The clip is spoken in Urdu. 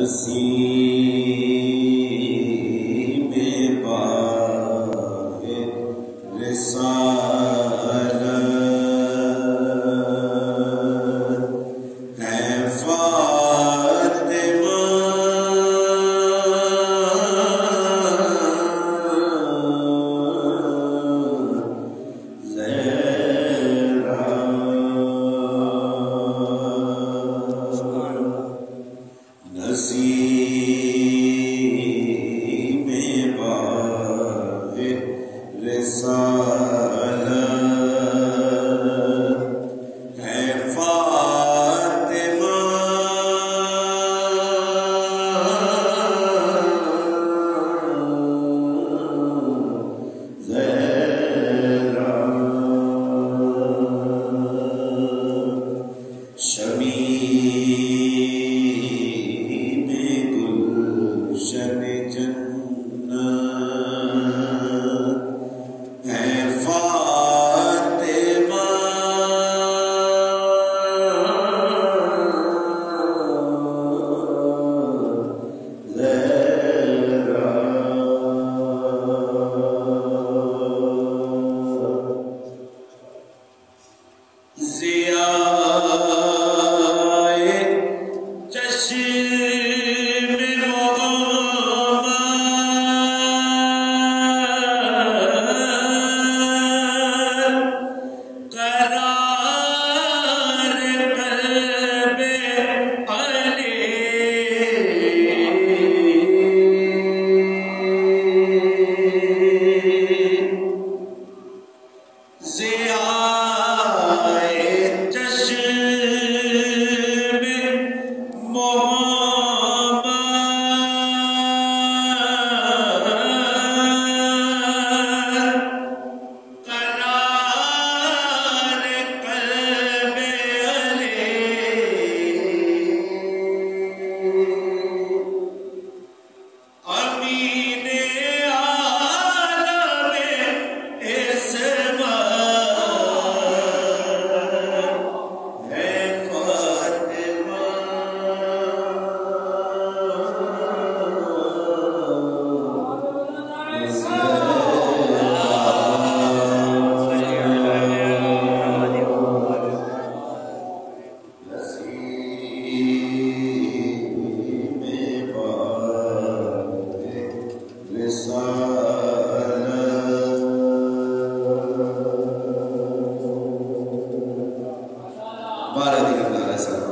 نسیم باغ رسالت ہے فاطمہ زہرا نسیم باغ رسالت ہے فاطمہ زہرا شمیم گلشن جنت ہے فاطمہ زہرا ضیائے چشم محمد قرار قلب علی ضیائے چشم محمد قرار قلب علی امین عالم اسمت ہے فاطمہ نسیم باغ رسالت بارہ دیگر